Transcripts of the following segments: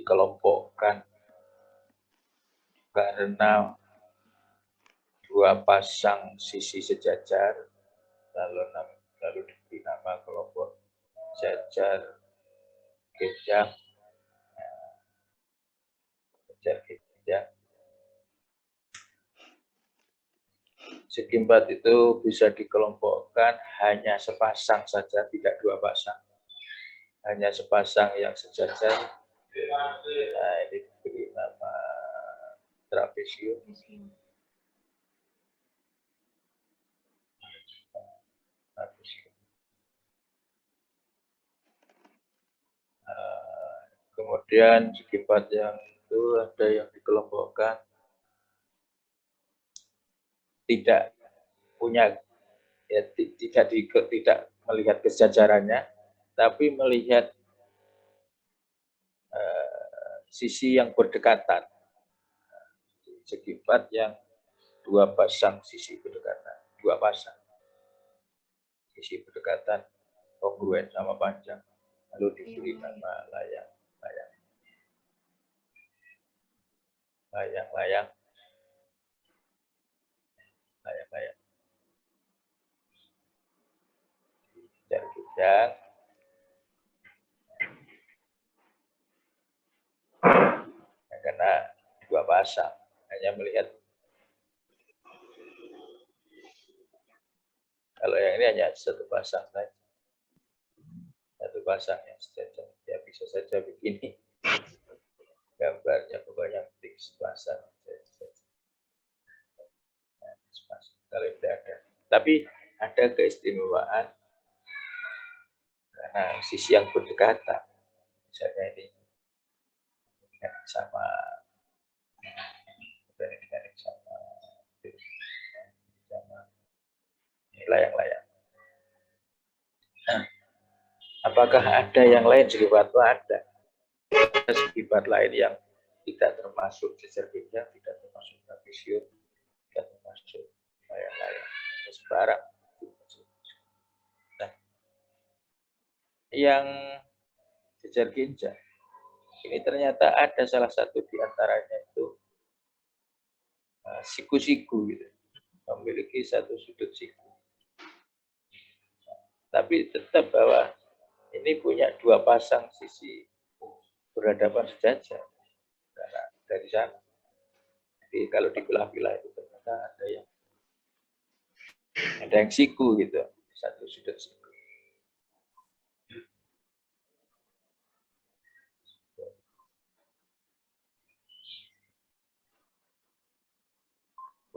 dikelompokkan karena dua pasang sisi sejajar, lalu diberi nama kelompok jajar genjang. Jajar genjang. Segi empat itu bisa dikelompokkan hanya sepasang saja, tidak dua pasang. Hanya sepasang yang sejajar. Nah, ini diberi nama trapesium. Kemudian segi empat yang itu ada yang dikelompokkan tidak punya, ya, tidak melihat kesejajarannya, tapi melihat sisi yang berdekatan. Segi empat yang dua pasang sisi berdekatan, dua pasang sisi berdekatan kongruen sama panjang, lalu diberi nama layang. Jajar genjang. Karena dua pasang, hanya melihat. Kalau yang ini hanya satu pasang saja. Satu pasang yang sejajar. Ya bisa saja begini. Gambarnya pokoknya penting sepasang. Kalau tidak ada. Tapi ada keistimewaan karena sisi yang berdekatan. Misalnya ini sama layang-layang. Nah, apakah ada yang lain segi batu? Ada. Segi batu lain yang tidak termasuk jajar genjang, tidak termasuk trapesium, tidak termasuk layang-layang, sembarang. Nah, yang jajar genjang ini ternyata ada salah satu di antaranya itu siku-siku, gitu, memiliki satu sudut siku. Tapi tetap bahwa ini punya dua pasang sisi berhadapan sejajar. Karena dari sana. Jadi kalau dipilah-pilah itu ternyata ada yang siku, gitu, satu sudut siku.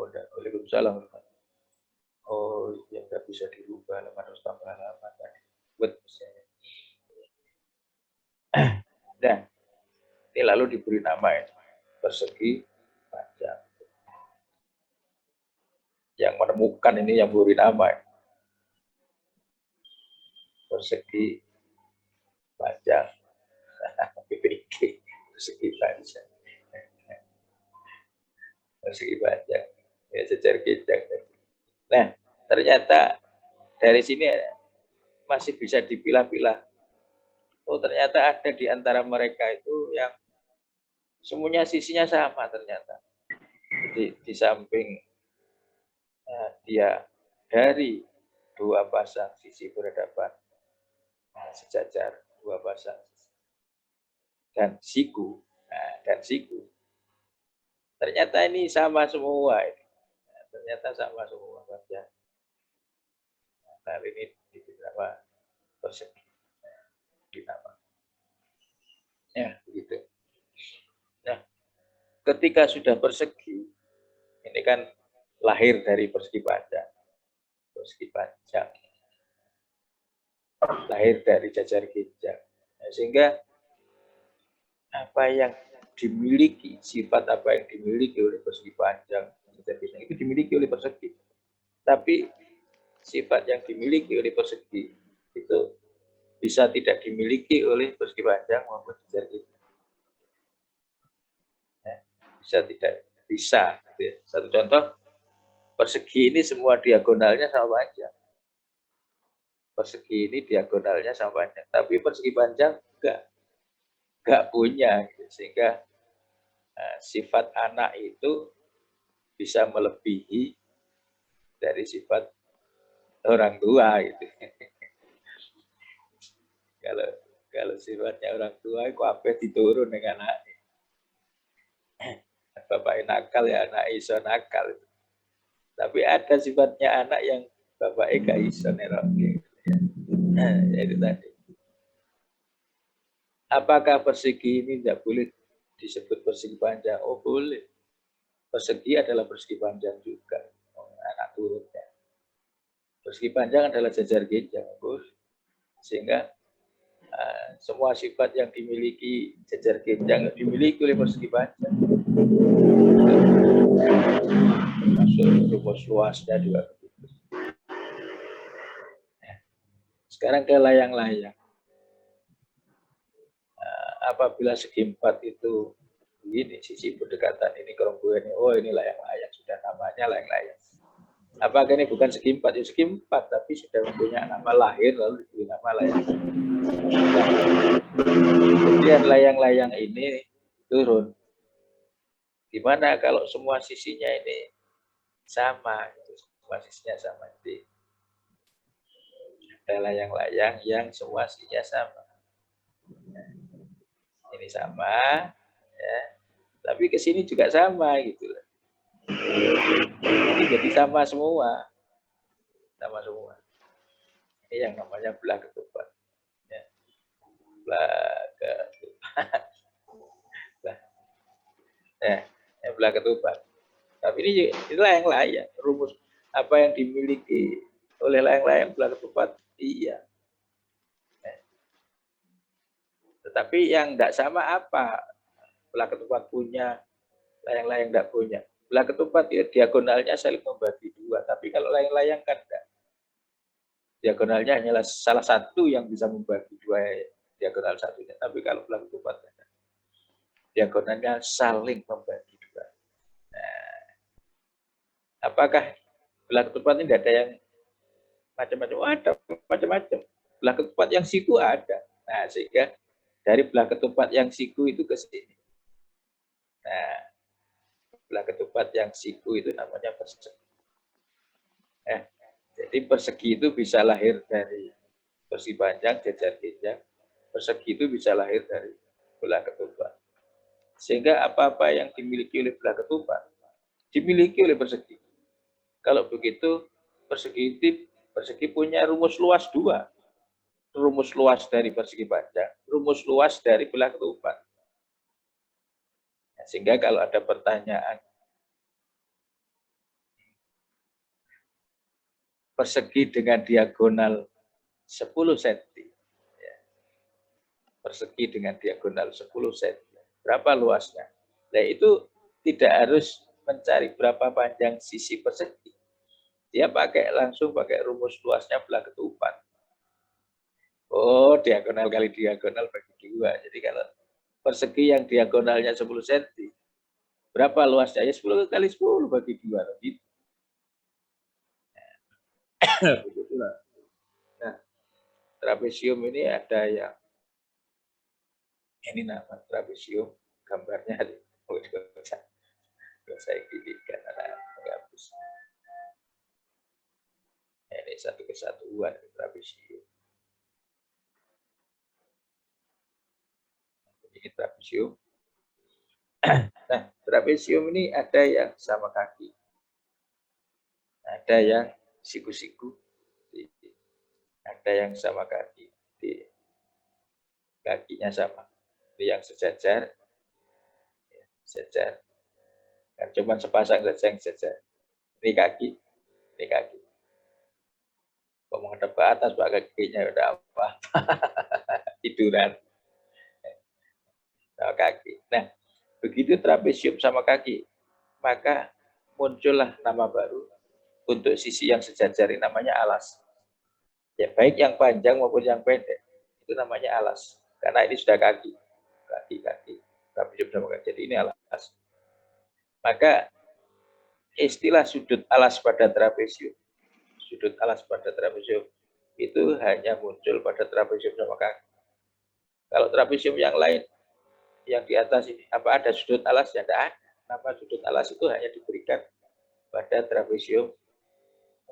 Waalaikumsalam. Oh, yang nggak bisa dirubah, harus tambah halaman tadi. Buat misalnya. Nah, ini lalu diberi nama ini, persegi panjang. Yang menemukan ini yang beri nama ini. Persegi panjang. Persegi panjang. Persegi panjang. Ya, jajar genjang. Nah, ternyata dari sini masih bisa dipilah-pilah. Oh, ternyata ada di antara mereka itu yang semuanya sisinya sama ternyata. Jadi di samping dia dari dua pasang sisi berhadapan sejajar, dua pasang dan siku, ternyata ini sama semua. Ternyata sama semua saja. Nah, ini dinamakan persegi. Ya, begitu. Nah, ketika sudah persegi, ini kan lahir dari persegi panjang. Persegi panjang. Lahir dari jajar genjang. Nah, sehingga apa yang dimiliki, sifat apa yang dimiliki oleh persegi panjang, jajar genjang itu dimiliki oleh persegi. Tapi sifat yang dimiliki oleh persegi itu bisa tidak dimiliki oleh persegi panjang maupun jajar genjang. Ya, bisa tidak bisa. Satu contoh, persegi ini semua diagonalnya sama panjang. Persegi ini diagonalnya sama panjang, tapi persegi panjang enggak punya. sehingga sifat anak itu bisa melebihi dari sifat orang tua gitu. Kalau sifatnya orang tua itu apa diturun dengan anak. Bapak nakal ya anak iso nakal. Tapi ada sifatnya anak yang bapak gak iso nerok. Itu tadi. Apakah persegi ini tidak boleh disebut persegi panjang? Oh boleh. Persegi adalah persegi panjang juga. Anak turunnya. Persegi panjang adalah jajar genjang. Boleh. Sehingga semua sifat yang dimiliki jajar genjang dimiliki oleh persegi panjang. Termasuk rumus luasnya juga begitu. Sekarang ke layang-layang. Apabila segi 4 itu begini, sisi berdekatan ini keronggoan ini, oh ini layang-layang, sudah namanya layang-layang. Apakah ini bukan segi 4? Ya segi 4, tapi sudah punya nama lahir lalu diberi nama layang. Kemudian layang-layang ini turun. Gimana kalau semua sisinya ini sama, semua sisinya sama. Jadi ada layang-layang yang semua sisinya sama. Ini sama, ya. Tapi ke sini juga sama gitu. Jadi sama semua. Sama semua. Ini yang namanya belah ketupat. Ya. Belah ketupat. Belah ketupat. Tapi ini layang-layang. Rumus apa yang dimiliki oleh layang-layang belah ketupat? Iya. Tetapi yang tidak sama apa? Belah ketupat punya, layang-layang tidak punya. Belah ketupat ya diagonalnya saling membagi dua. Tapi kalau layang-layang kan tidak. Diagonalnya hanyalah salah satu yang bisa membagi dua diagonal satunya. Tapi kalau belah ketupat diagonalnya saling membagi dua. Nah, apakah belah ketupat ini tidak ada yang macam-macam? Oh, ada macam-macam. Belah ketupat yang siku ada. Nah, sehingga dari belah ketupat yang siku itu ke sini. Nah, belah ketupat yang siku itu namanya persegi. Jadi persegi itu bisa lahir dari persegi panjang, jajar genjang. Persegi itu bisa lahir dari belah ketupat. Sehingga apa-apa yang dimiliki oleh belah ketupat dimiliki oleh persegi. Kalau begitu persegi punya rumus luas dua. Rumus luas dari persegi panjang, rumus luas dari belah ketupat. Sehingga kalau ada pertanyaan persegi dengan diagonal 10 cm. Persegi dengan diagonal 10 cm. Berapa luasnya? Nah, itu tidak harus mencari berapa panjang sisi persegi. Dia langsung pakai rumus luasnya belah ketupat. Oh, diagonal kali diagonal bagi dua. Jadi kalau persegi yang diagonalnya 10 cm, berapa luasnya? Ya 10 kali 10 bagi dua. Gitu. Begitulah. Nah, trapesium ini ada yang ini nama trapesium, gambarnya saya gilikan menghapus. Ini satu kesatuan trapesium. Ini trapesium. Nah, trapesium ini ada yang sama kaki, ada yang siku-siku, ada yang sama kaki, kakinya sama, yang sejajar, sejajar. Kan cuma sepasang saja yang sejajar. Ini kaki, ini kaki. Kalau menghadap ke atas, pakai kakinya udah apa? Tiduran. Sama kaki. Nah, begitu trapesium sama kaki, maka muncullah nama baru untuk sisi yang sejajar, ini namanya alas. Ya, baik yang panjang maupun yang pendek, itu namanya alas. Karena ini sudah kaki. Trapesium sama kaki. Jadi ini alas. Maka istilah sudut alas pada trapesium, itu hanya muncul pada trapesium sama kaki. Kalau trapesium yang lain, yang di atas ini. Apa ada sudut alas? Ya tidak ada. Nama sudut alas itu hanya diberikan pada trapesium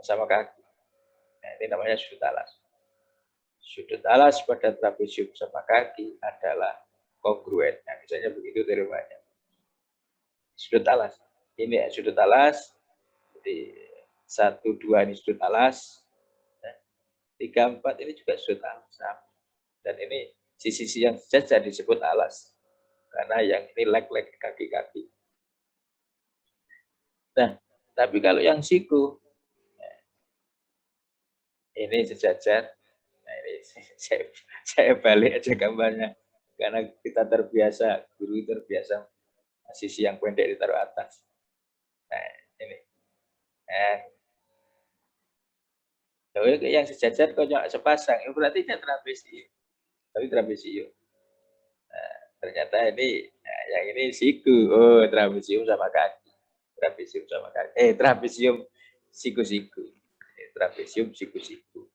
sama kaki. Nah, ini namanya sudut alas. Sudut alas pada trapesium sama kaki adalah kongruen. Nah, misalnya begitu terimanya. Sudut alas. Ini sudut alas. Jadi 1, 2 ini sudut alas. 3, 4 ini juga sudut alas. Dan ini sisi yang sejajar disebut alas. Karena yang ini leg-leg kaki-kaki. Nah, tapi kalau yang siku, ini sejajar. Nah, ini saya balik aja gambarnya. Karena kita terbiasa, guru terbiasa sisi yang pendek ditaruh atas. Nah, ini. Yang sejajar kok sepasang, berarti tidak trapesium. Tapi trapesium. Nah, ternyata ini, yang ini siku. Oh, trapesium sama kaki. Trapesium sama kaki. Trapesium siku-siku. Trapesium siku-siku.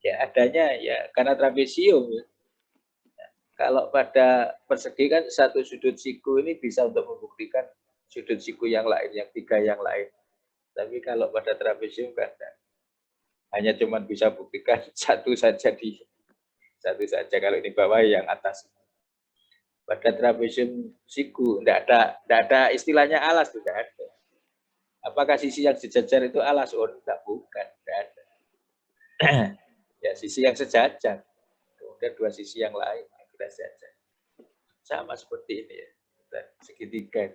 Ya adanya ya karena trapesium. Kalau pada persegi kan satu sudut siku ini bisa untuk membuktikan sudut siku yang lain, yang 3 yang lain. Tapi kalau pada trapesium kan hanya cuma bisa buktikan satu saja kalau ini bawah yang atas. Pada trapesium siku tidak ada istilahnya alas, tidak ada. Apakah sisi yang sejajar itu alas? Oh, tidak, bukan, tidak ada. Ya sisi yang sejajar. Kemudian 2 sisi yang lain kita sejajar. Sama seperti ini ya. Segitiga.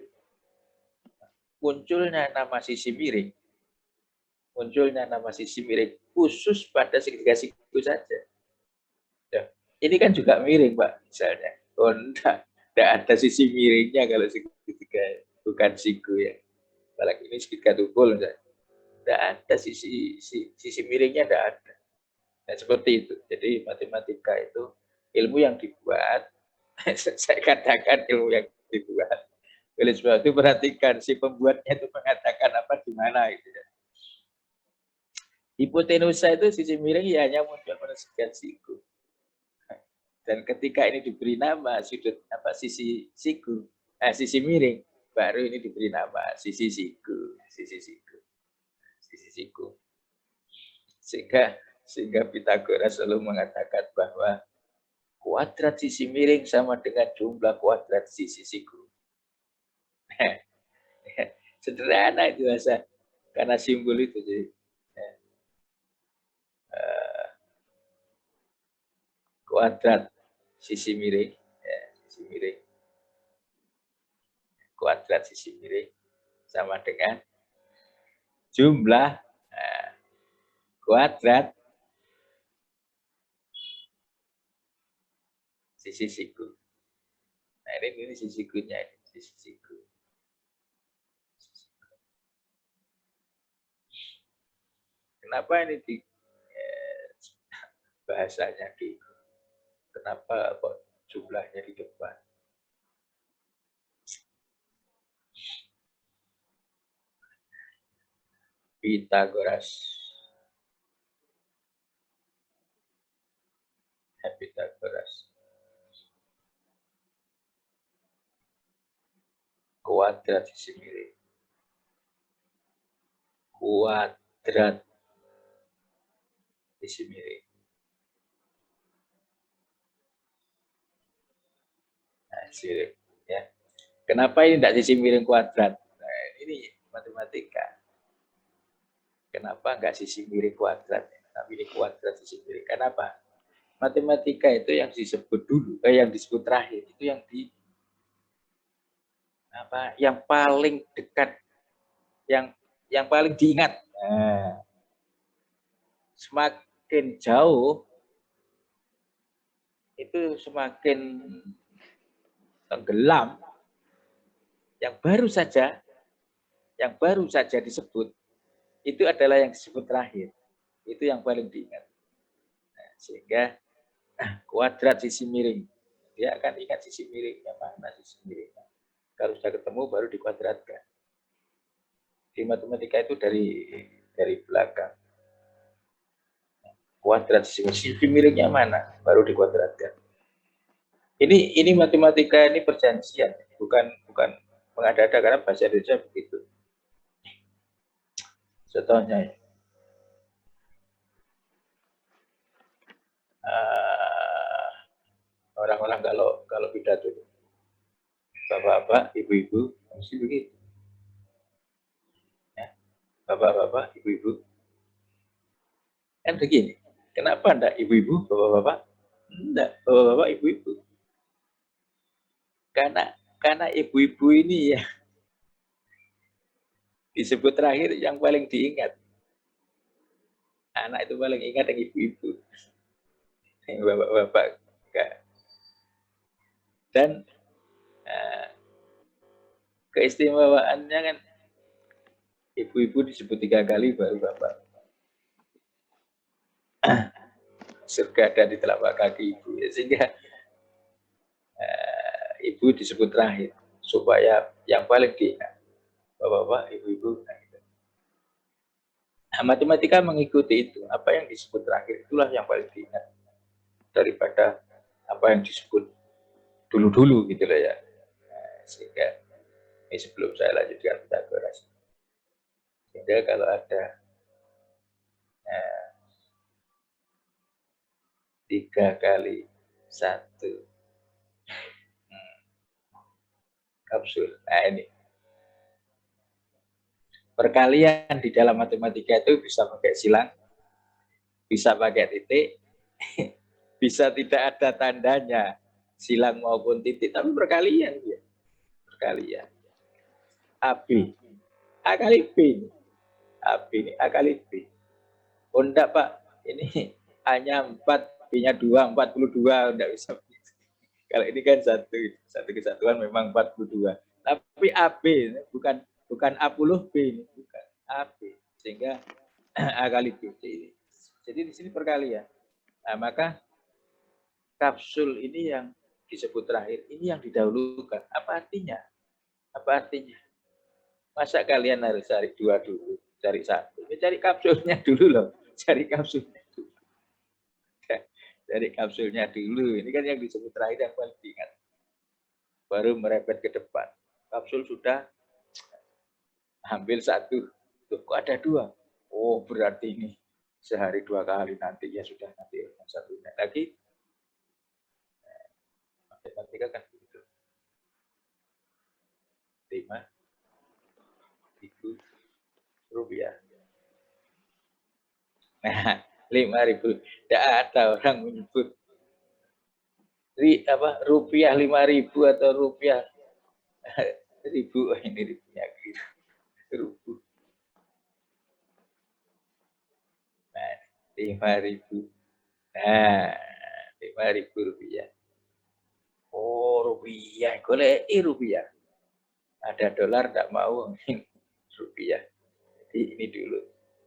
Munculnya nama sisi miring. Munculnya nama sisi miring khusus pada segitiga siku saja. Ya, ini kan juga miring, Pak, misalnya. Oh, enggak ada sisi miringnya kalau segitiga, bukan siku ya. Apalagi ini segitiga tungkul, enggak ada sisi miringnya, enggak ada. Nah, seperti itu. Jadi matematika itu ilmu yang dibuat, saya katakan ilmu yang dibuat. Oleh sebab itu perhatikan si pembuatnya itu mengatakan apa di mana gitu ya. Hipotenusa itu sisi miring ya hanya muncul pada segitiga siku. Dan ketika ini diberi nama sudut apa sisi siku, sisi miring, baru ini diberi nama sisi siku. Sehingga Pythagoras selalu mengatakan bahwa kuadrat sisi miring sama dengan jumlah kuadrat sisi siku. Sederhana itu bahasa, karena simbol itu. Jadi, kuadrat sisi miring, kuadrat sisi miring sama dengan jumlah kuadrat sisi siku. Nah, ini sisi sikunya, sisi siku. Kenapa ini di bahasanya di kenapa kok jumlahnya di depan? Pythagoras. Kuadrat sisi miring. Kuadrat sisi miring. Nah, sirik, ya. Kenapa ini tidak sisi miring kuadrat? Nah, ini matematika. Kenapa enggak sisi miring kuadrat? Tapi ini kuadrat sisi miring. Kenapa? Matematika itu yang disebut dulu, yang disebut terakhir itu yang paling dekat, yang paling diingat. Nah, semakin jauh itu semakin tenggelam. Yang baru saja disebut itu adalah yang disebut terakhir. Itu yang paling diingat. Nah, sehingga kuadrat sisi miring, dia akan ingat sisi miringnya mana sisi miringnya. Kalau sudah ketemu baru dikuadratkan. Di matematika itu dari belakang. Kuadrat sisi miringnya mana baru dikuadratkan. Ini matematika, ini perjanjian, bukan mengada-ada, karena bahasa Indonesia begitu. Contohnya orang-orang kalau pidato, bapak-bapak, ibu-ibu, mesti begitu. Ya, bapak-bapak, ibu-ibu. Kan begini, kenapa enggak ibu-ibu, bapak-bapak? Enggak, bapak-bapak, ibu-ibu. Karena ibu-ibu ini ya disebut terakhir yang paling diingat. Anak itu paling ingat yang ibu-ibu. Yang bapak-bapak enggak. Dan keistimewaannya kan ibu-ibu disebut 3 kali baru bapak. Surga ada di telapak kaki ibu. Sehingga ibu disebut terakhir supaya yang paling diingat bapak-bapak, ibu-ibu. Nah, matematika mengikuti itu. Apa yang disebut terakhir itulah yang paling diingat daripada apa yang disebut dulu-dulu gitu loh ya. Sehingga ini sebelum saya lanjutkan Pitagoras. Sehingga kalau ada 3 kali 1 kapsul. Nah ini. Perkalian di dalam matematika itu bisa pakai silang, bisa pakai titik, bisa tidak ada tandanya, silang maupun titik, tapi perkalian ya. Perkalian. AB. A kali B. AB ini A kali B. Oh enggak Pak, ini A-nya 4, B-nya 2, 42, enggak bisa. Kalau ini kan satu kesatuan memang 42. Tapi AB bukan A10B ini, bukan AB. Sehingga A kali B. Jadi di sini perkalian. Nah, maka kapsul ini yang disebut terakhir, ini yang didahulukan. Apa artinya? Apa artinya? Masa kalian harus cari 2 dulu, cari 1? Ya, cari kapsulnya dulu loh. Cari kapsulnya dulu. Cari kapsulnya dulu. Ini kan yang disebut terakhir yang paling diingat. Baru merepet ke depan. Kapsul sudah ambil 1. Tuh, kok ada 2? Oh, berarti ini sehari 2 kali, nanti ya sudah, nanti 1 lagi. Matematika kan begitu. 5.000 rupiah. Nah, 5.000. Tidak ada orang menyebut rupiah 5.000 atau rupiah 1.000. Ini rupiah ribu. Nah, 5.000. Nah, 5.000 rupiah. Oh, rupiah. Goleki rupiah. Ada dolar tidak mau rupiah. Jadi ini dulu.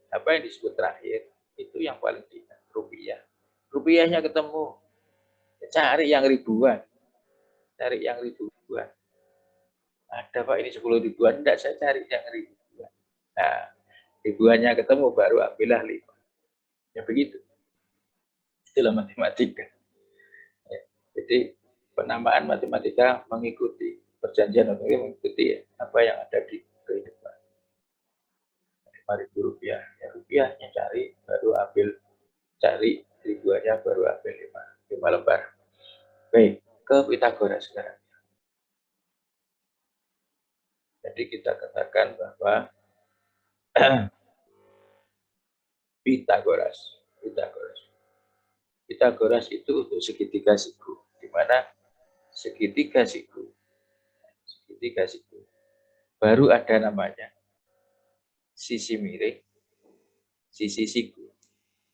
Apa yang disebut terakhir itu yang paling diingat, rupiah. Rupiahnya ketemu, cari yang ribuan. Cari yang ribuan. Ada Pak ini 10 ribuan, enggak, saya cari yang ribuan. Nah, ribuannya ketemu baru ambillah 5. Ya begitu. Itulah matematika. Ya, jadi penamaan matematika mengikuti perjanjian, mengikuti apa yang ada di kehidupan. 5.000 rupiah, ya rupiahnya cari, baru ambil, cari ribuannya baru ambil 5 lembar. Baik, ke Pitagoras sekarang. Jadi kita katakan bahwa Pitagoras itu untuk segitiga siku, di mana segitiga siku baru ada namanya sisi miring, sisi siku.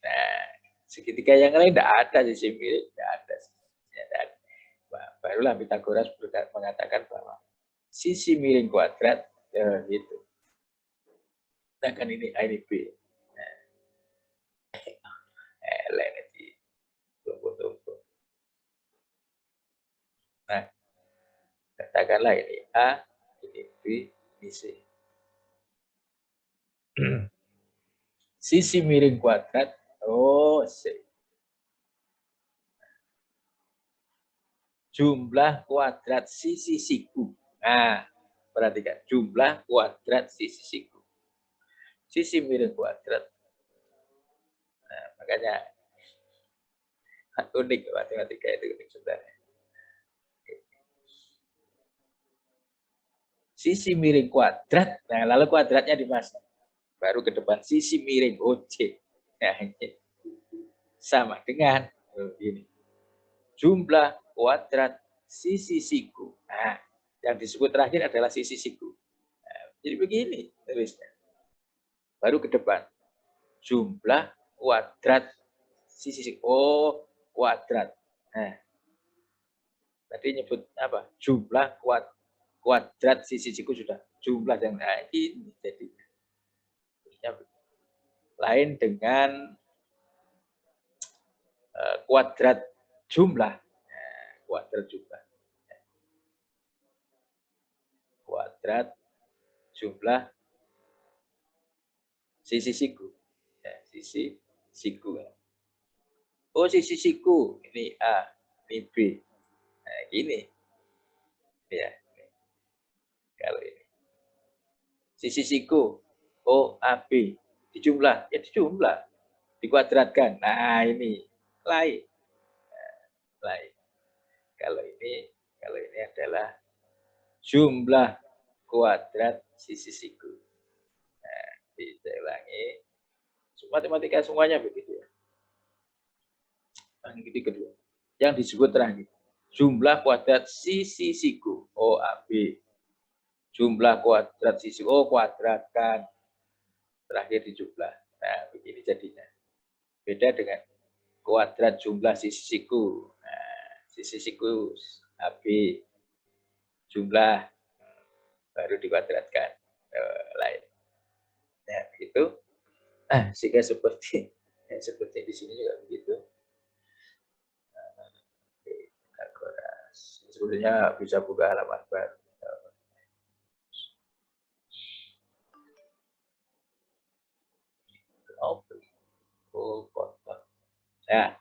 Nah, segitiga yang lain tidak ada sisi miring, tidak ada. Barulah Pitagoras mengatakan bahwa sisi miring kuadrat, ya gitu. Nah kan ini A ini B. Lain di tumpu-tumpu. Nah, katakanlah ini A, ini B, ini C. Sisi miring kuadrat, oh C. jumlah kuadrat sisi siku. Nah, perhatikan jumlah kuadrat sisi siku. Sisi miring kuadrat. Nah, makanya unik matematika itu unik sebenarnya. Sisi miring kuadrat. Nah, lalu kuadratnya dimasang. Baru ke depan sisi miring OC. Nah, ini sama dengan ini. Jumlah kuadrat sisi siku. Nah, yang disebut terakhir adalah sisi siku. Nah, jadi begini tulisnya. Baru ke depan. Jumlah kuadrat sisi siku. Oh, kuadrat. Nah, tadi nyebut apa? Jumlah kuadrat sisi siku sudah. Jumlah yang ini jadi lain dengan kuadrat jumlah. Nah, kuadrat jumlah. Kuadrat jumlah sisi siku. Ya, sisi siku. Oh, sisi siku. Ini A, ini B. Nah, gini. Ya. Kalau ini. Sisi siku. O, A, B. Dijumlah. Ya, dijumlah. Dikuadratkan. Nah, ini. Lain. Nah, lain. Kalau ini adalah jumlah kuadrat sisi siku. Nah, kita ulangi. Matematika semuanya begitu ya. Yang kedua. Yang disebut terakhir. Jumlah kuadrat sisi siku. O, A, B. Jumlah kuadrat sisi O kuadratkan. Terakhir dijumlah. Nah, begini jadinya. Beda dengan kuadrat jumlah sisi siku. Nah, sisi siku AB. Jumlah baru dikuadratkan. Lain. Nah, begitu. Sehingga seperti di sini juga begitu. Sebetulnya bisa buka halaman baru. Oh, kontak. Ya.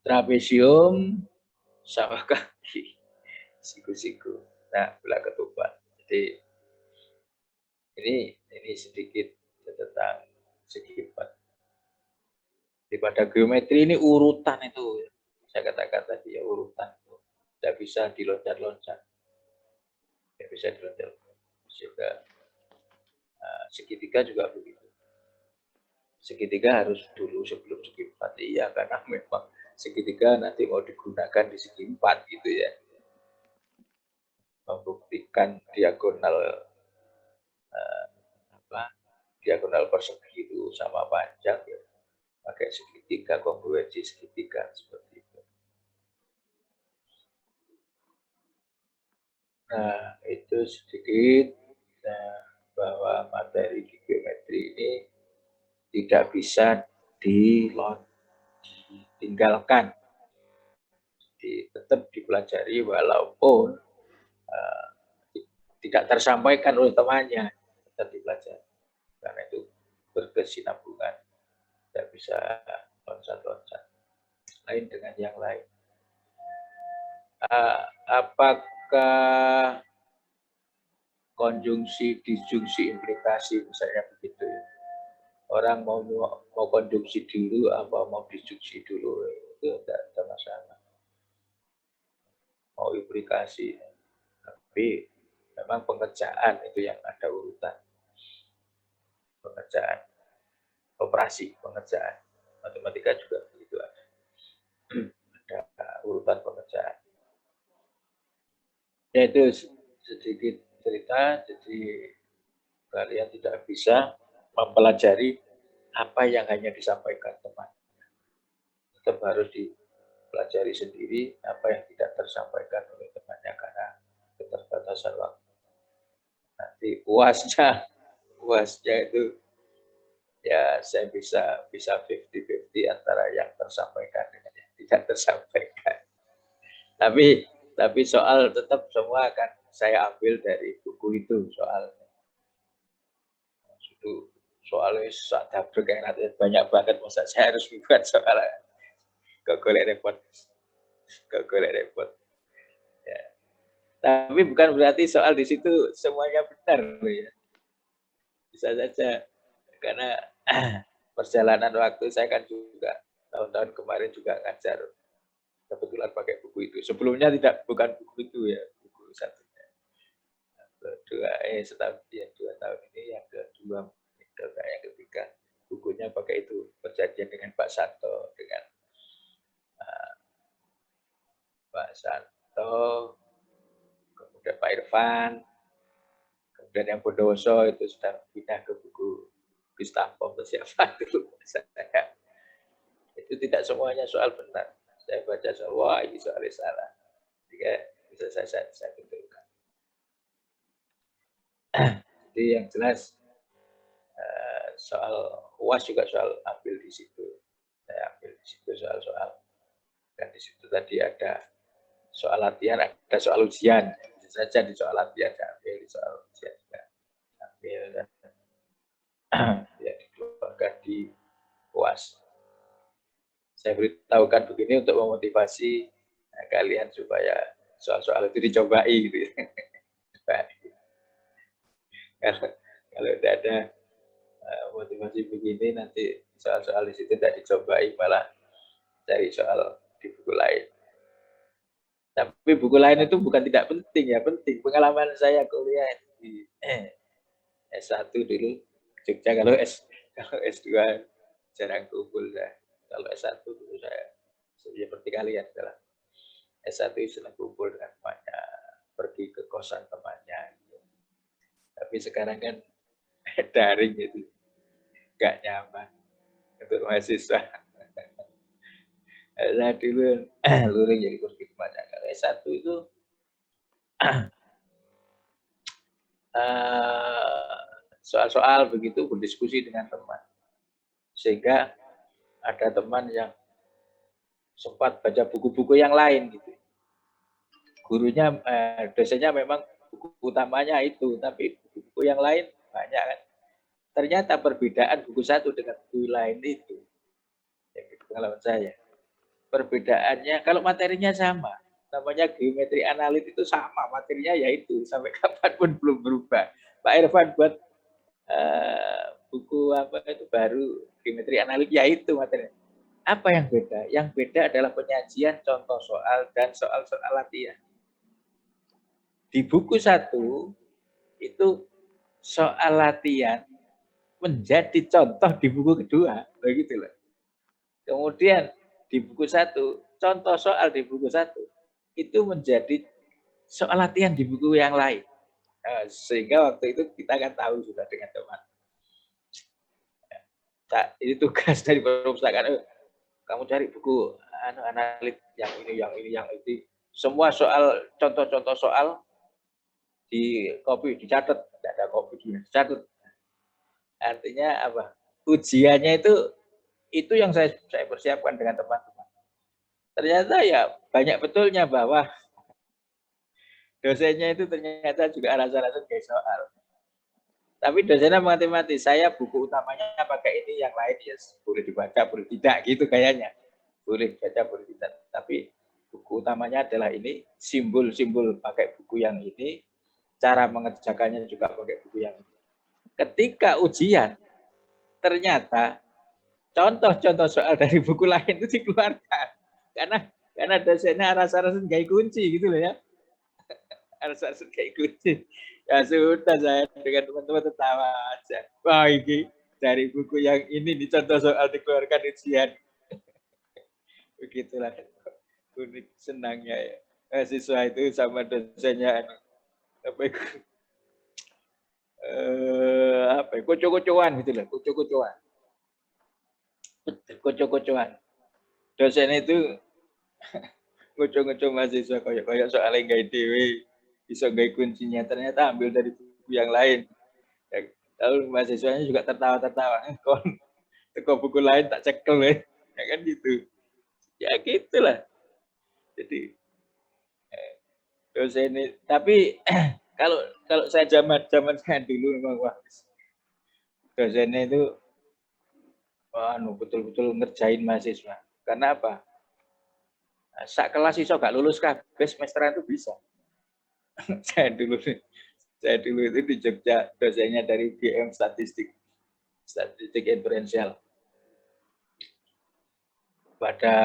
Trapesium sama kaki. Siku-siku. Nah, belah ketupat. Jadi ini sedikit tentang segi empat. Pada geometri ini urutan itu, saya katakan tadi ya urutan, tidak bisa diloncat-loncat, tidak bisa diloncat. Sehingga segitiga juga begitu. Segitiga harus dulu sebelum segi empat, iya karena memang segitiga nanti mau digunakan di segi empat gitu ya, membuktikan diagonal diagonal persegi itu sama panjang ya, pakai segitiga, kongruensi segitiga seperti itu. Nah, itu sedikit bahwa materi di geometri ini tidak bisa ditinggalkan. Tetap dipelajari walaupun tidak tersampaikan oleh temannya, tetap dipelajari. Karena itu berkesinambungan, tidak bisa loncat-loncat. Lain dengan yang lain. Apakah konjungsi, disjungsi, implikasi misalnya begitu ya. Orang mau konjungsi dulu apa mau disjungsi dulu itu tidak ada masalah. Mau implikasi, tapi memang pengerjaan itu yang ada urutan. Pengerjaan, operasi, pengerjaan. Matematika juga begitu ada. Ada urutan pengerjaan. Ya itu sedikit cerita, jadi kalian tidak bisa mempelajari apa yang hanya disampaikan teman. Tetap harus dipelajari sendiri apa yang tidak tersampaikan oleh temannya karena keterbatasan waktu. Nanti uasnya itu ya saya bisa 50-50 antara yang tersampaikan dengan yang tidak tersampaikan. Tapi soal tetap semua akan saya ambil dari buku itu soalnya. soalnya sadabrek kayak banyak banget, masa saya harus buat soal gak golek repot. Gak golek repot. Ya. Tapi bukan berarti soal di situ semuanya benar loh ya. Bisa saja karena perjalanan waktu saya kan juga tahun-tahun kemarin juga ngajar kebetulan pakai buku itu. Sebelumnya bukan buku itu ya, buku satunya. Kedua, setahun ya 2 tahun ini yang kedua, yang ketiga bukunya pakai itu, perjanjian dengan Pak Santo, dengan Pak Santo, kemudian Pak Irfan, kemudian yang Bondowoso itu sudah pindah ke buku Gustavo atau siapa dulu. Itu tidak semuanya soal benar. Saya baca soal, wah ini soalnya salah. Jadi bisa saya betulkan. Jadi yang jelas soal UAS juga soal ambil di situ. Saya ambil di situ soal-soal. Dan di situ tadi ada soal latihan, ada soal ujian. Bisa saja di soal latihan ambil, di soal ujian juga ambil. Dan ya dikeluarkan di UAS. Saya beritahukan begini untuk memotivasi kalian supaya soal-soal itu dicobai gitu ya. Kalau tidak ada motivasi begini, nanti soal-soal di situ tidak dicobai, malah cari soal di buku lain. Tapi buku lain itu bukan tidak penting ya, penting. Pengalaman saya kuliah di S1 dulu Jogja, kalau S2 jarang kumpul saya. Kalau S1 dulu saya seperti kalian adalah S1 senang kumpul dengan temannya, pergi ke kosan temannya. Tapi sekarang kan daring itu nggak nyaman untuk mahasiswa. Saya dulu luring jadi pergi temannya. Kalau S1 itu soal-soal begitu berdiskusi dengan teman. Sehingga ada teman yang sempat baca buku-buku yang lain gitu. Gurunya, dosennya memang buku utamanya itu, tapi buku-buku yang lain banyak kan. Ternyata perbedaan buku satu dengan buku lain itu, ya, pengalaman saya. Perbedaannya, kalau materinya sama, namanya geometri analit itu sama, materinya yaitu sampai kapanpun belum berubah. Pak Irfan buat buku apa itu baru geometri analit, yaitu materinya. Apa yang beda? Yang beda adalah penyajian contoh soal dan soal-soal latihan. Di buku satu itu soal latihan menjadi contoh di buku kedua, begitu loh. Kemudian di buku satu, contoh soal di buku satu itu menjadi soal latihan di buku yang lain. Sehingga waktu itu kita kan tahu sudah dengan teman. Ini tugas dari perpustakaan. Kamu cari buku analit yang ini. Semua soal, contoh-contoh soal di copy, dicatat, tidak ada copy, dicatat. Artinya apa? Ujiannya itu yang saya persiapkan dengan teman-teman. Ternyata ya banyak betulnya bahwa dosennya itu ternyata juga alasan-alasan kayak soal. Tapi dosennya mati-mati, saya buku utamanya pakai ini, yang lain ya boleh dibaca, boleh tidak gitu kayaknya. Boleh baca, boleh tidak. Tapi buku utamanya adalah ini, simbol-simbol pakai buku yang ini, cara mengerjakannya juga pakai buku yang ini. Ketika ujian, ternyata contoh-contoh soal dari buku lain itu dikeluarkan. Karena dosennya rasa-rasa kayak kunci gitu loh ya. Rasa-rasa kayak kunci. Ya sudah, saya dengan teman-teman tertawa aja. Wah ini dari buku yang ini nih contoh soal dikeluarkan ujian. Begitulah unik senangnya ya. Siswa itu sama dosennya apa itu? Kocok-kocokan gitu loh, kocok-kocokan. Dosen itu ngocok-ngocok mahasiswa kayak soalnya nggak dewe, bisa nggak kuncinya, ternyata ambil dari buku yang lain. Ya, lalu mahasiswanya juga tertawa-tertawa. Kok buku lain tak cekel ya kan gitu. Ya gitulah. Jadi dosen ini, tapi kalau saya zaman saya dulu memang wah, dosennya itu betul-betul ngerjain mahasiswa. Karena apa? Sak kelas iso gak lulus kabeh semesteran itu bisa. saya dulu itu di Jogja, dosennya dari GM statistik inferensial. Pada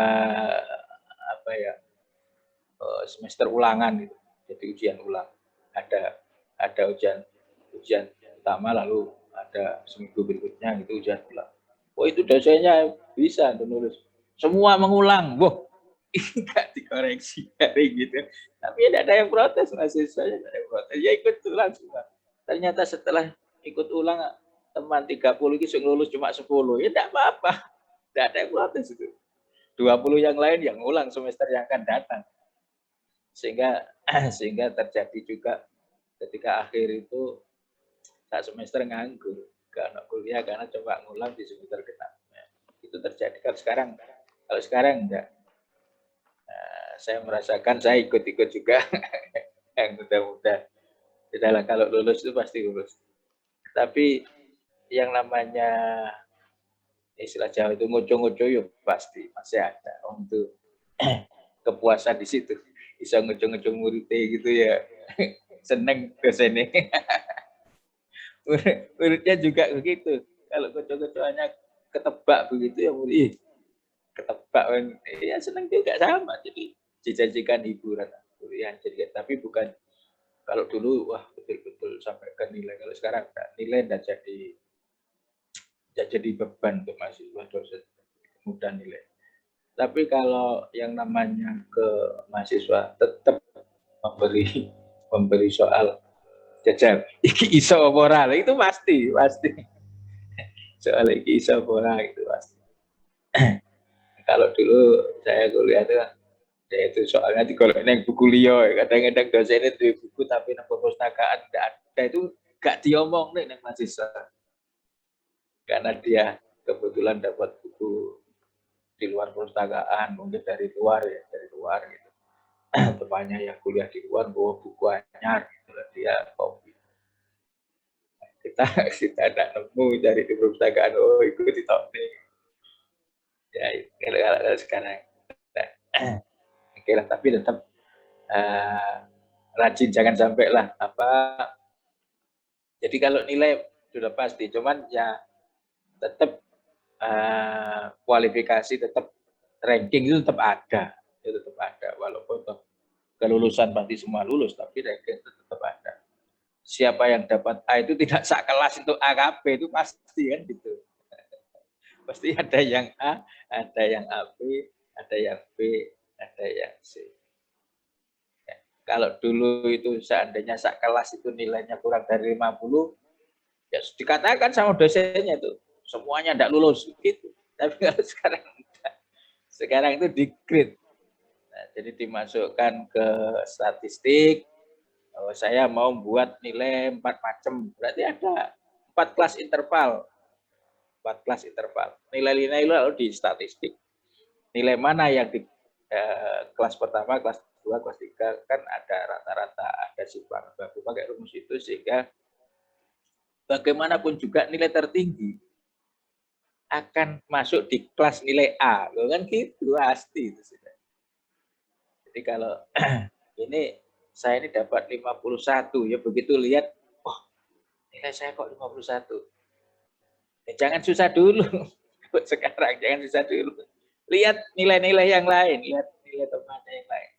apa ya, semester ulangan gitu. Jadi ujian ulang. Ada ujian pertama, lalu ada seminggu berikutnya itu ujian ulang. Oh, itu dosennya bisa nulis. Semua mengulang. Wah, enggak dikoreksi dari gitu. Tapi tidak ada yang protes, mahasiswanya tidak ada yang protes. Ya ikut ulang semua. Ternyata setelah ikut ulang, teman 30 itu lulus cuma 10. Ya tidak apa-apa. Tidak ada yang protes itu. 20 yang lain yang ulang semester yang akan datang. Sehingga terjadi juga ketika akhir itu saat semester nganggur. Karena kuliah karena coba ngulang di semester ke-6. Itu terjadi. Kalau sekarang enggak. Saya merasakan saya ikut-ikut juga yang muda-muda. Tidaklah, kalau lulus itu pasti lulus. Tapi yang namanya istilah Jawa itu ngoco-ngoco ya pasti masih ada. Untuk kepuasan di situ. Bisa ngoco-ngoco muridnya gitu ya. Seneng dosennya. Muridnya juga begitu. Kalau ngoco-ngocoannya ketebak begitu ya murid. Ketebak, ya seneng juga sama. Jadi dijanjikan hiburan kuliah, jadi tapi bukan kalau dulu wah betul-betul sampai ke nilai. Kalau sekarang nilai tidak jadi beban untuk mahasiswa, dosen mudah nilai. Tapi kalau yang namanya ke mahasiswa tetap memberi soal jajar iki iso ora, itu pasti soal iki iso ora itu pasti. Kalau dulu saya kuliah itu itu soalnya digolek nang buku liya, kadang-kadang dosennya duwe buku tapi nang perpustakaan enggak ada, itu gak diomong nih nang mahasiswa. Karena dia kebetulan dapat buku di luar perpustakaan, mungkin dari luar gitu. Temannya yang kuliah di luar bawa buku anyar gitu, dia kopi. Kita tidak nemu dari di perpustakaan, oh itu ditok nih. Ya, kalau sekarang. Oke lah, tapi tetap rajin, jangan sampai lah jadi kalau nilai sudah pasti, cuman ya tetap kualifikasi, tetap ranking itu tetap ada, walaupun kelulusan pasti semua lulus, tapi ranking itu tetap ada. Siapa yang dapat A itu tidak sekelas untuk AKP, itu pasti kan gitu. Pasti ada yang A, ada yang AB, ada yang B, ada yang C. Kalau dulu itu seandainya sak kelas itu nilainya kurang dari 50, ya dikatakan sama dosennya itu semuanya tidak lulus gitu. Tapi kalau sekarang itu di-grade. Nah, jadi dimasukkan ke statistik. Saya mau buat nilai 4 macam. Berarti ada 4 kelas interval. 4 kelas interval. Nilai-nilai lalu di statistik. Nilai mana yang di kelas pertama, kelas 2, kelas 3 kan ada rata-rata, ada simpang baku, pakai rumus itu sehingga bagaimanapun juga nilai tertinggi akan masuk di kelas nilai A. Loh kan gitu, pasti itu sudah. Jadi kalau ini saya ini dapat 51, ya begitu lihat, oh nilai saya kok 51. Jangan susah dulu. Sekarang jangan susah dulu. Lihat nilai-nilai yang lain, lihat nilai temannya yang lain.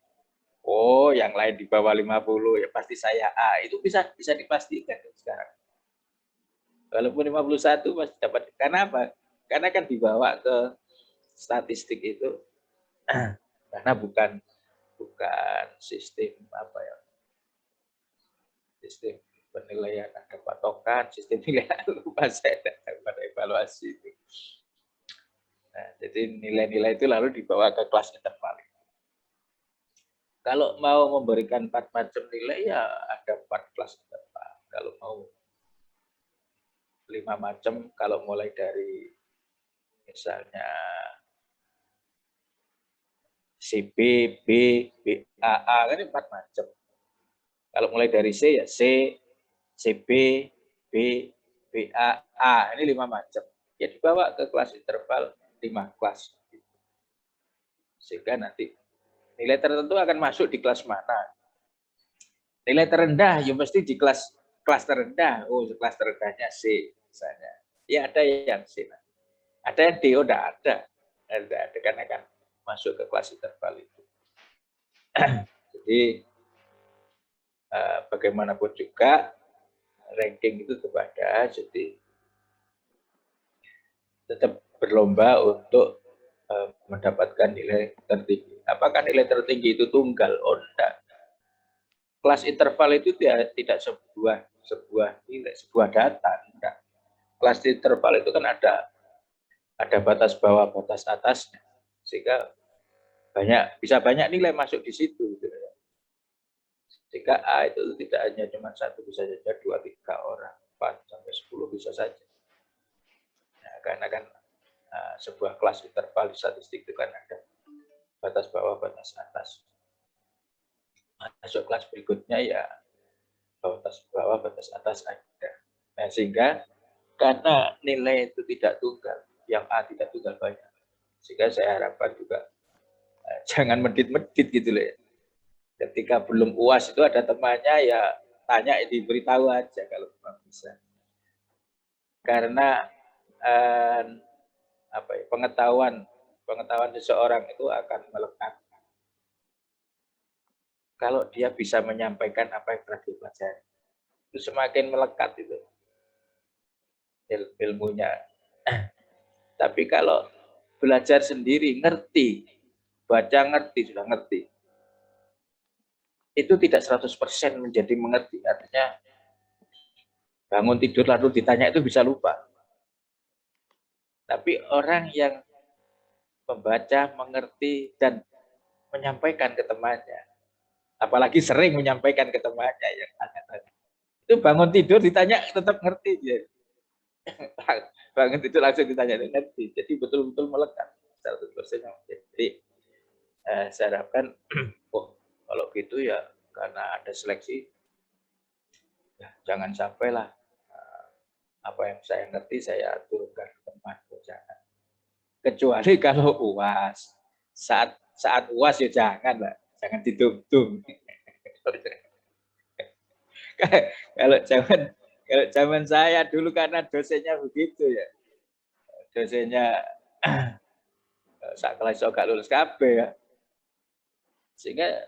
Oh, yang lain di bawah 50, ya pasti saya A. Itu bisa dipastikan sekarang. Walaupun 51 masih dapat. Karena apa? Karena kan dibawa ke statistik itu. Karena bukan sistem apa ya? Sistem penilaian, ada patokan, sistem penilaian lupa saya pada evaluasi itu. Nah, jadi nilai-nilai itu lalu dibawa ke kelas interval. Kalau mau memberikan 4 macam nilai ya ada 4 kelas interval. Kalau mau 5 macam, kalau mulai dari misalnya CB, B, BAA kan 4 macam. Kalau mulai dari C ya C, CB, B, B, A, ini 5 macam. Ya dibawa ke kelas interval 5 kelas. Sehingga nanti nilai tertentu akan masuk di kelas mana. Nilai terendah ya mesti di kelas terendah. Oh, kelas terendahnya C misalnya. Ya ada yang C. Ada yang D, oh enggak ada. Enggak ada kan akan masuk ke kelas interval itu. Jadi bagaimanapun juga ranking itu kepada, jadi tetap berlomba untuk mendapatkan nilai tertinggi. Apakah nilai tertinggi itu tunggal? Oh enggak. Kelas interval itu tidak sebuah nilai, sebuah data. Enggak. Kelas interval itu kan ada batas bawah, batas atasnya, sehingga bisa banyak nilai masuk di situ. Jika A itu tidak hanya cuma 1, bisa saja 2, 3 orang, 4 sampai 10 bisa saja. Nah, karena kan sebuah kelas interval di statistik itu kan ada batas bawah, batas atas. Masuk kelas berikutnya ya batas bawah, batas atas ada. Nah, sehingga karena nilai itu tidak tunggal, yang A tidak tunggal banyak, sehingga saya harapkan juga jangan medit-medit gitu loh. Ketika belum UAS itu ada temannya ya tanya, diberitahu aja kalau memang bisa. Karena pengetahuan seseorang itu akan melekat kalau dia bisa menyampaikan apa yang telah dipelajari. Itu semakin melekat itu ilmunya. Tapi kalau belajar sendiri, ngerti, baca ngerti, sudah ngerti, itu tidak 100% menjadi mengerti. Artinya bangun tidur lalu ditanya itu bisa lupa. Tapi orang yang membaca, mengerti, dan menyampaikan ke temannya, apalagi sering menyampaikan ke temannya yang tanya-tanya, itu bangun tidur ditanya tetap ngerti dia. Bangun tidur langsung ditanya ngerti. Jadi betul-betul melekat 100%. Jadi saya harapkan kalau gitu ya karena ada seleksi, ya jangan sampailah apa yang saya ngerti saya turunkan ke teman, jangan. Kecuali kalau UAS. Saat UAS ya jangan lah, jangan ditung-tung. Kalau zaman saya dulu karena dosennya begitu ya, dosennya sak kelas gak lulus kabeh ya, sehingga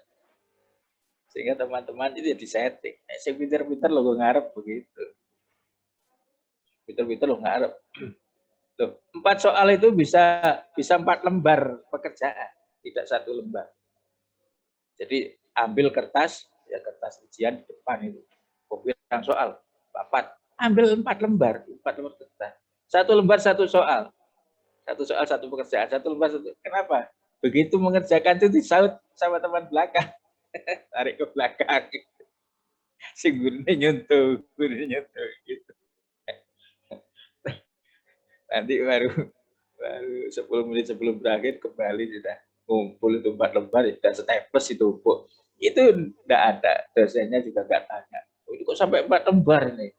teman-teman itu ya disetting. Saya pinter-pinter lo ngarep begitu, pinter-pinter lo ngarep. Loh, 4 soal itu bisa 4 lembar pekerjaan, tidak 1 lembar. Jadi ambil kertas, ya kertas ujian di depan itu, kopian soal, 4, ambil 4 lembar kertas. 1 lembar 1 soal. 1 soal 1 pekerjaan, 1 lembar 1. Kenapa? Begitu mengerjakan itu disaut sama teman belakang. Tarik ke belakang. Si gurunya nyentuh gitu. Nanti baru 10 menit sebelum berakhir kembali sudah ngumpul itu 4 lembar, sudah setepes itu, Bu. Itu enggak ada, dosennya juga enggak tanya. Oh, ini kok sampai 4 lembar nih?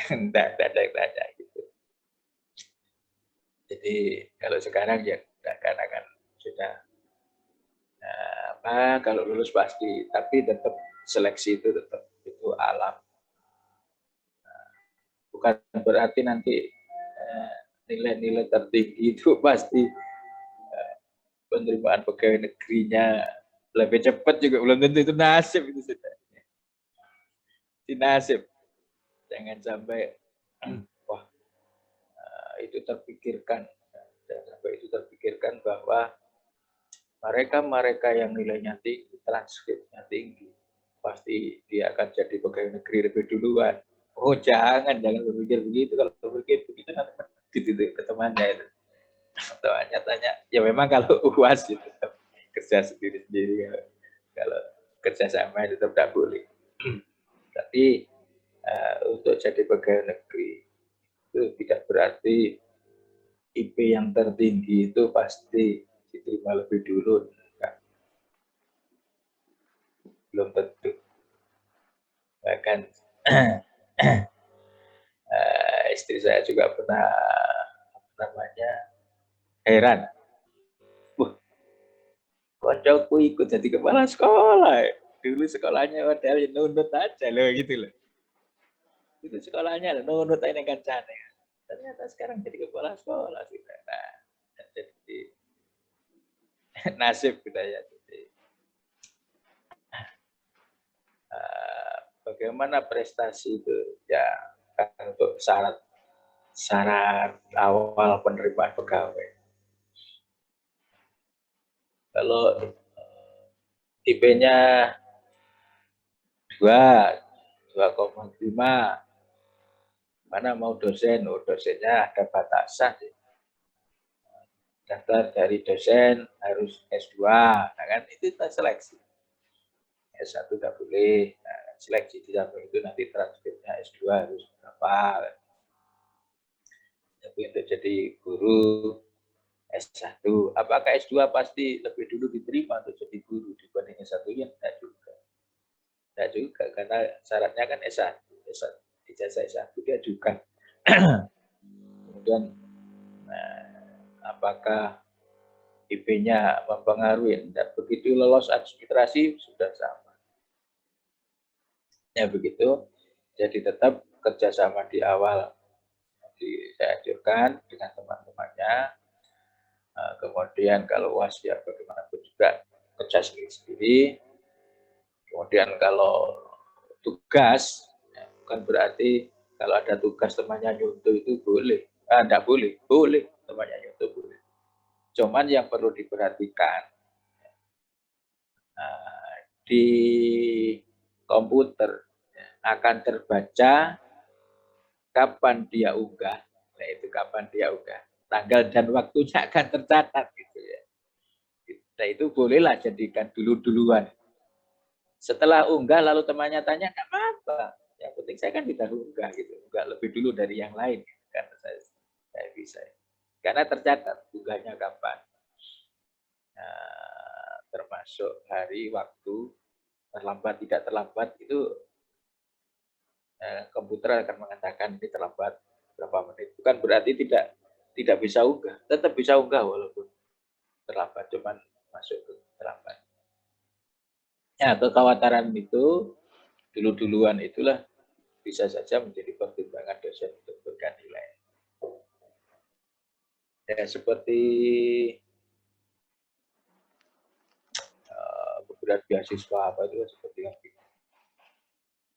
Enggak ada gitu. Jadi kalau sekarang ya kan sudah kalau lulus pasti, tapi tetap seleksi itu tetap itu alam. Bukan berarti nanti nilai-nilai tertinggi itu pasti penerimaan pegawai negerinya lebih cepat juga belum tentu, itu nasib itu sudah. Di nasib. Jangan sampai wah itu terpikirkan, jangan sampai itu terpikirkan bahwa mereka yang nilainya tinggi, transkripnya tinggi, pasti dia akan jadi pegawai negeri lebih duluan. Oh jangan berpikir begitu. Kalau berpikir begitu nanti gitu ke temannya itu. Temannya tanya, ya memang kalau UAS itu kerja sendiri-sendiri, kalau kerja sama itu tetap boleh. Tapi untuk jadi pegawai negeri itu tidak berarti IP yang tertinggi itu pasti diterima lebih dulu. Belum tentu. Bahkan Istri saya juga pernah namanya heran. Wah, koncoku ikut jadi kepala sekolah. Dulu sekolahnya padahal nunut aja loh gitu loh. Itu sekolahnya nunut aja kancane. Ternyata sekarang jadi kepala sekolah gitu. Nah, jadi nasib kita ya. Jadi, bagaimana prestasi itu ya kan untuk syarat awal penerimaan pegawai. Kalau IP-nya 2,5, mana mau dosen? Oh, dosennya ada batasan. Daftar dari dosen harus S2, nah kan itu kita seleksi. S1 nggak boleh, nah, seleksi di samping itu nanti transkripnya S2 harus berapa. Tapi untuk jadi guru S1, apakah S2 pasti lebih dulu diterima untuk jadi guru dibanding S1? Ya tidak juga. Tidak juga, karena syaratnya kan S1. Ijazah S1 dia juga. Kemudian, apakah IP-nya mempengaruhi? Tidak, begitu lolos administrasi sudah sama. Ya begitu, jadi tetap kerjasama di awal. Jadi saya anjurkan dengan teman-temannya. Kemudian kalau UAS ya bagaimanapun juga kerja sendiri-sendiri. Kemudian kalau tugas, ya, bukan berarti kalau ada tugas temannya nyuntuh itu boleh. Enggak boleh, boleh temannya nyuntuh boleh. Cuman yang perlu diperhatikan, di komputer akan terbaca kapan dia unggah, nah itu kapan dia unggah, tanggal dan waktunya akan tercatat gitu ya. Nah itu bolehlah jadikan dulu-duluan. Setelah unggah lalu temannya tanya, nggak apa-apa. Yang penting saya kan sudah unggah gitu, nggak lebih dulu dari yang lain karena saya bisa. Karena tercatat unggahnya kapan. Nah, termasuk hari, waktu, terlambat tidak terlambat itu komputer akan mengatakan ini terlambat berapa menit. Bukan berarti tidak bisa unggah, tetap bisa unggah walaupun terlambat, cuman masuk ke terlambat. Ya, kekhawatiran itu dulu-duluan itulah bisa saja menjadi pertimbangan dosen untuk memberikan nilai. Ya, seperti pemberian beasiswa apa itu seperti yang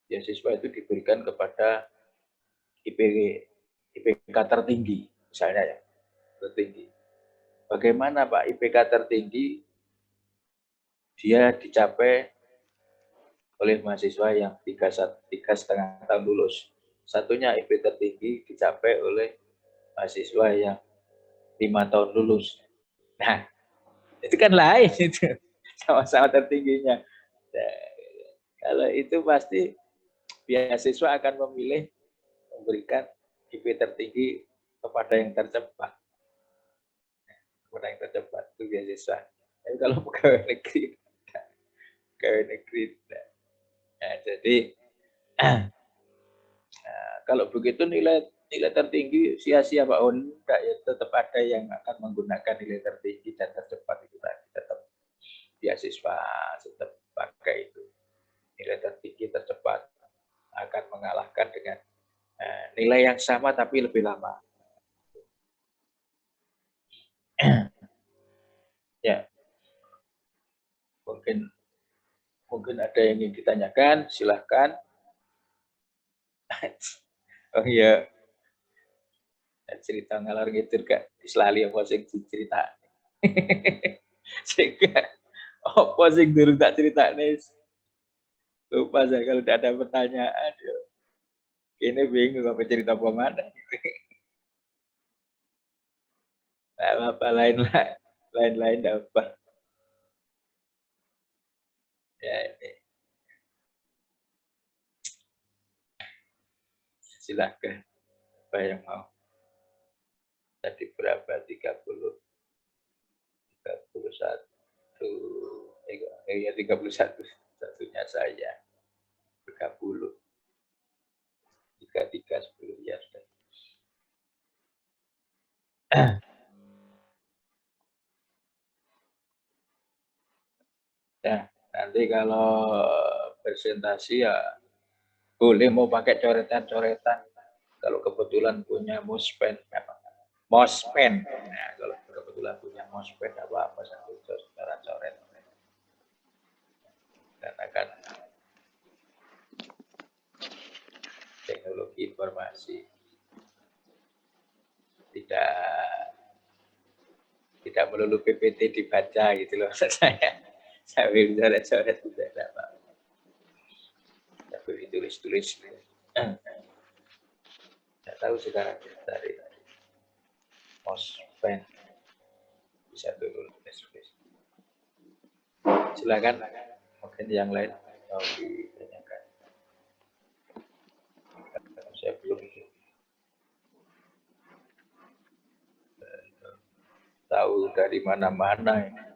beasiswa itu diberikan kepada IPK tertinggi, misalnya ya, tertinggi. Bagaimana Pak IPK tertinggi dia dicapai oleh mahasiswa yang 3,5 tahun lulus. Satunya IP tertinggi dicapai oleh mahasiswa yang 5 tahun lulus. Nah, itu kan lain itu. Sama-sama tertingginya. Nah, kalau itu pasti beasiswa akan memilih memberikan IP tertinggi kepada yang tercepat. Kepada yang tercepat itu beasiswa. Tapi kalau pegawai negeri, nah, jadi kalau begitu nilai tertinggi sia-sia Pak. Oh, enggak, ya tetap ada yang akan menggunakan nilai tertinggi dan tercepat itu tadi, tetap beasiswa tetap pakai itu. Nilai tertinggi tercepat akan mengalahkan dengan nilai yang sama tapi lebih lama. Ya, mungkin ada yang ingin ditanyakan, silahkan. Oh iya, cerita ngalor ngidul Kak, diselali apa sing cerita. Sehingga apa sing durung tak critakne. Lupa saya kalau tidak ada pertanyaan. Ini bingung apa cerita apa mana. Apa lain apa. Ya ini. Silahkan. Apa yang mau. Tadi berapa? 31. Ya 31. Satunya saya. 30. 33 10 ya sudah. Ya, nanti kalau presentasi ya boleh mau pakai coretan-coretan. Kalau kebetulan punya mouspen, mouspen. Nah, kalau kebetulan punya mouspen apa-apa sambil coret-coret. Karena kan teknologi informasi tidak melulu PPT dibaca gitu loh maksud saya. Sambil coret-coret juga tidak apa-apa. Sambil ditulis-tulis. Tidak tahu sekarang dari mouspen bisa tulis. Silakan, mungkin yang lain mau ditanyakan. Saya belum tahu dari mana-mana ini.